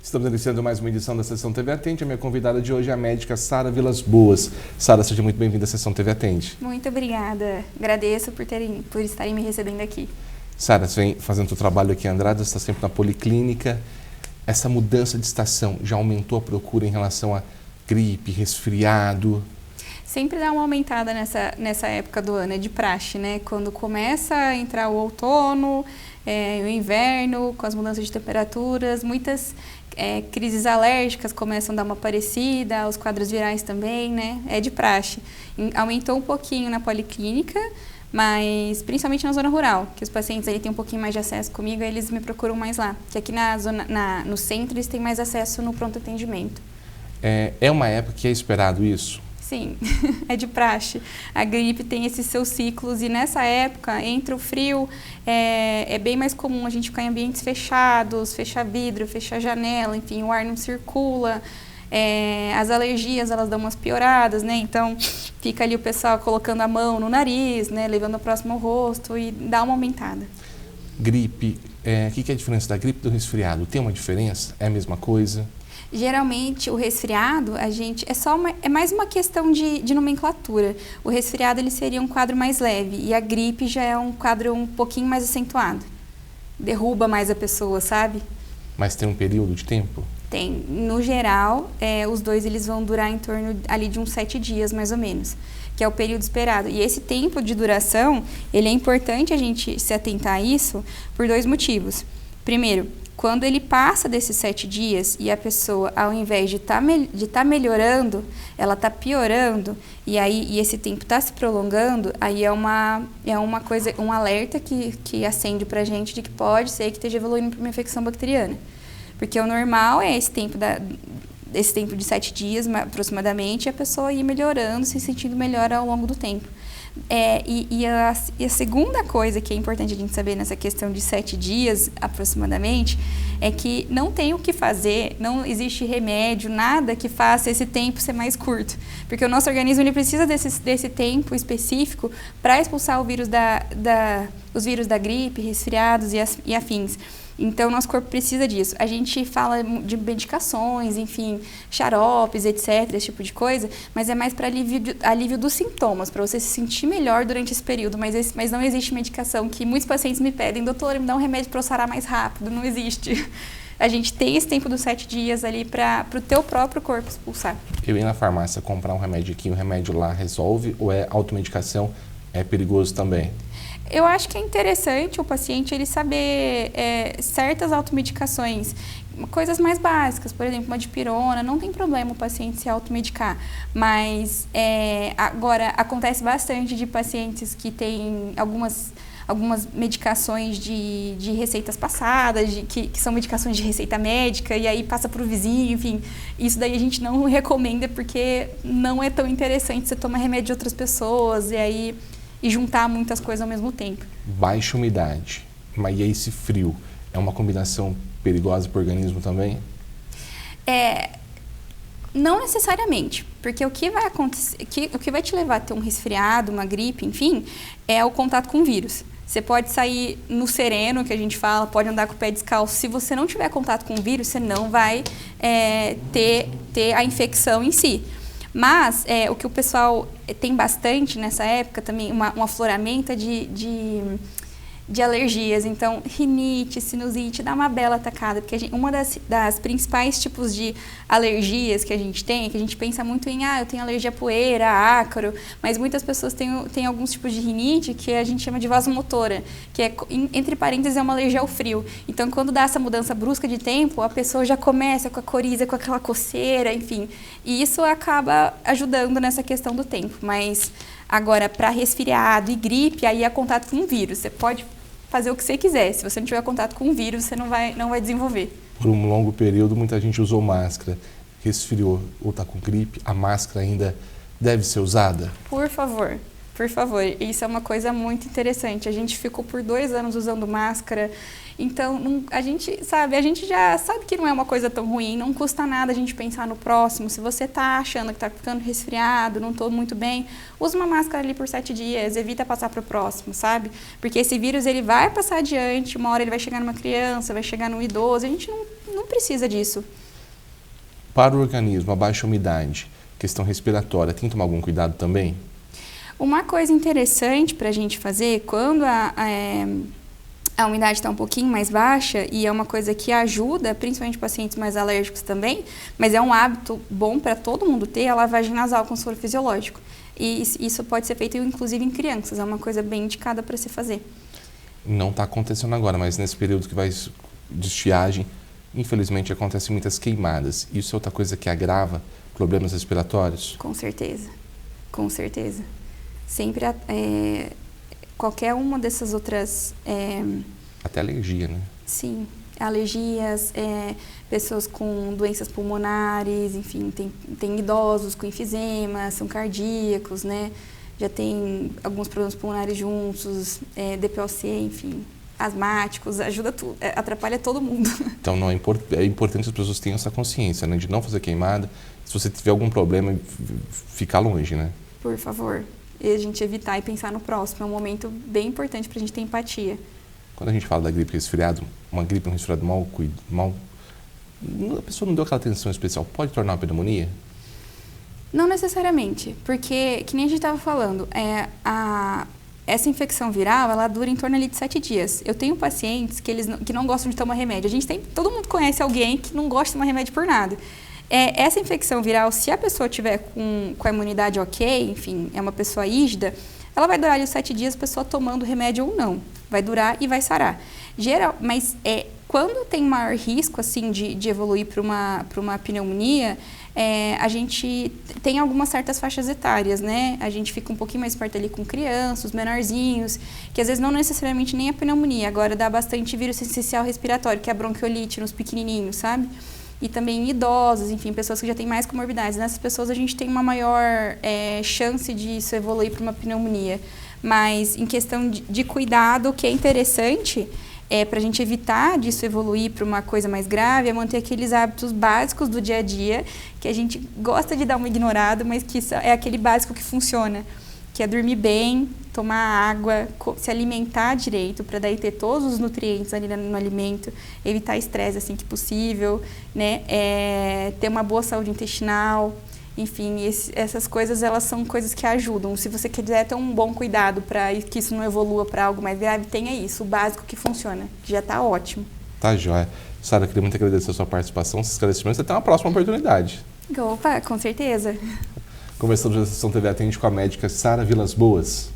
Estamos iniciando mais uma edição da Sessão TV Atende. A minha convidada de hoje é a médica Sara Vilas Boas. Sara, seja muito bem-vinda à Sessão TV Atende. Muito obrigada. Agradeço por estarem me recebendo aqui. Sara, você vem fazendo seu trabalho aqui em Andradas, está sempre na Policlínica. Essa mudança de estação já aumentou a procura em relação a gripe, resfriado? Sempre dá uma aumentada nessa época do ano, é de praxe, né? Quando começa a entrar o outono, o inverno, com as mudanças de temperaturas, muitas crises alérgicas começam a dar uma parecida, os quadros virais também, né? É de praxe. Aumentou um pouquinho na Policlínica, mas principalmente na zona rural, que os pacientes aí têm um pouquinho mais de acesso comigo, aí eles me procuram mais lá. Que aqui no centro eles têm mais acesso no pronto atendimento. É uma época que é esperado isso? Sim, é de praxe. A gripe tem esses seus ciclos e nessa época, entre o frio, é bem mais comum a gente ficar em ambientes fechados, fechar vidro, fechar janela, enfim, o ar não circula. As alergias, elas dão umas pioradas, né? Então, fica ali o pessoal colocando a mão no nariz, né? Levando próximo ao rosto e dá uma aumentada. Gripe, o que é a diferença da gripe e do resfriado? Tem uma diferença? É a mesma coisa? Geralmente, o resfriado, é mais uma questão de nomenclatura. O resfriado, ele seria um quadro mais leve e a gripe já é um quadro um pouquinho mais acentuado. Derruba mais a pessoa, sabe? Mas tem um período de tempo? Tem. No geral, os dois eles vão durar em torno ali de uns 7 dias, mais ou menos, que é o período esperado. E esse tempo de duração, ele é importante a gente se atentar a isso por 2 motivos. Primeiro, quando ele passa desses 7 dias e a pessoa, ao invés de tá melhorando, ela está piorando, e esse tempo está se prolongando, aí é uma coisa, um alerta que acende para a gente de que pode ser que esteja evoluindo para uma infecção bacteriana. Porque o normal é esse tempo de 7 dias, aproximadamente, e a pessoa ir melhorando, se sentindo melhor ao longo do tempo. E a segunda coisa que é importante a gente saber nessa questão de 7 dias, aproximadamente, é que não tem o que fazer, não existe remédio, nada que faça esse tempo ser mais curto. Porque o nosso organismo ele precisa desse tempo específico para expulsar o vírus os vírus da gripe, resfriados e afins. Então, nosso corpo precisa disso. A gente fala de medicações, enfim, xaropes, etc., esse tipo de coisa, mas é mais para alívio dos sintomas, para você se sentir melhor durante esse período. Mas não existe medicação que muitos pacientes me pedem, doutor, me dá um remédio para eu sarar mais rápido. Não existe. A gente tem esse tempo dos 7 dias ali para o teu próprio corpo expulsar. Eu ir na farmácia comprar um remédio aqui, o remédio lá resolve, ou é automedicação, é perigoso também? Eu acho que é interessante o paciente ele saber certas automedicações, coisas mais básicas, por exemplo, uma dipirona, não tem problema o paciente se automedicar, mas agora acontece bastante de pacientes que têm algumas medicações de receitas passadas, que são medicações de receita médica, e aí passa para o vizinho, enfim. Isso daí a gente não recomenda porque não é tão interessante você tomar remédio de outras pessoas e juntar muitas coisas ao mesmo tempo. Baixa umidade, mas e esse frio? É uma combinação perigosa para o organismo também? Não necessariamente, porque o que vai acontecer, o que vai te levar a ter um resfriado, uma gripe, enfim, é o contato com o vírus. Você pode sair no sereno, que a gente fala, pode andar com o pé descalço. Se você não tiver contato com o vírus, você não vai ter a infecção em si. Mas o que o pessoal tem bastante nessa época também, um afloramento de alergias. Então, rinite, sinusite, dá uma bela atacada. Porque uma das principais tipos de alergias que a gente tem, que a gente pensa muito em, eu tenho alergia a poeira, a ácaro, mas muitas pessoas têm alguns tipos de rinite que a gente chama de vasomotora, que entre parênteses, é uma alergia ao frio. Então, quando dá essa mudança brusca de tempo, a pessoa já começa com a coriza, com aquela coceira, enfim. E isso acaba ajudando nessa questão do tempo. Mas, agora, para resfriado e gripe, aí é contato com um vírus. Você pode fazer o que você quiser. Se você não tiver contato com o vírus, você não vai desenvolver. Por um longo período, muita gente usou máscara, resfriou ou está com gripe, a máscara ainda deve ser usada? Por favor. Por favor, isso é uma coisa muito interessante. A gente ficou por 2 anos usando máscara, então a gente já sabe que não é uma coisa tão ruim, não custa nada a gente pensar no próximo. Se você está achando que está ficando resfriado, não estou muito bem, usa uma máscara ali por 7 dias, evita passar para o próximo, sabe? Porque esse vírus ele vai passar adiante, uma hora ele vai chegar numa criança, vai chegar num idoso, a gente não precisa disso. Para o organismo, a baixa umidade, questão respiratória, tem que tomar algum cuidado também? Uma coisa interessante para a gente fazer, quando a umidade está um pouquinho mais baixa, e é uma coisa que ajuda, principalmente pacientes mais alérgicos também, mas é um hábito bom para todo mundo ter, a lavagem nasal com soro fisiológico. E isso pode ser feito, inclusive, em crianças, é uma coisa bem indicada para se fazer. Não está acontecendo agora, mas nesse período que vai de estiagem, infelizmente acontecem muitas queimadas. Isso é outra coisa que agrava problemas respiratórios? Com certeza, com certeza. Sempre, qualquer uma dessas outras... Até alergia, né? Sim, alergias, pessoas com doenças pulmonares, enfim, tem idosos com enfisema, são cardíacos, né? Já tem alguns problemas pulmonares juntos, DPOC, enfim, asmáticos, ajuda tudo, atrapalha todo mundo. Então não é importante que as pessoas tenham essa consciência, né? De não fazer queimada, se você tiver algum problema, ficar longe, né? Por favor. E a gente evitar e pensar no próximo. É um momento bem importante para a gente ter empatia. Quando a gente fala da gripe resfriado, uma gripe, um resfriado a pessoa não deu aquela atenção especial, pode tornar uma pneumonia? Não necessariamente, porque, que nem a gente estava falando, essa infecção viral, ela dura em torno ali de 7 dias. Eu tenho pacientes que não gostam de tomar remédio. Todo mundo conhece alguém que não gosta de tomar remédio por nada. Essa infecção viral, se a pessoa tiver com a imunidade ok, enfim, é uma pessoa rígida, ela vai durar ali os 7 dias, a pessoa tomando remédio ou não. Vai durar e vai sarar. Mas quando tem maior risco, assim, de evoluir para uma pneumonia, a gente tem algumas certas faixas etárias, né? A gente fica um pouquinho mais perto ali com crianças, os menorzinhos, que às vezes não necessariamente nem a pneumonia, agora dá bastante vírus essencial respiratório, que é a bronquiolite nos pequenininhos, sabe? E também idosos, enfim, pessoas que já têm mais comorbidades. Nessas pessoas a gente tem uma maior chance de isso evoluir para uma pneumonia. Mas em questão de cuidado, o que é interessante para a gente evitar disso evoluir para uma coisa mais grave é manter aqueles hábitos básicos do dia a dia, que a gente gosta de dar uma ignorada, mas que é aquele básico que funciona, que é dormir bem, tomar água, se alimentar direito, para daí ter todos os nutrientes ali no alimento, evitar estresse assim que possível, né? Ter uma boa saúde intestinal, enfim, essas coisas, elas são coisas que ajudam. Se você quiser ter um bom cuidado para que isso não evolua para algo mais grave, tenha isso, o básico que funciona, que já está ótimo. Tá joia. Sara, eu queria muito agradecer a sua participação, esses esclarecimentos, até uma próxima oportunidade. Opa, com certeza. Conversando na Estação TV Atende com a médica Sara Vilas Boas.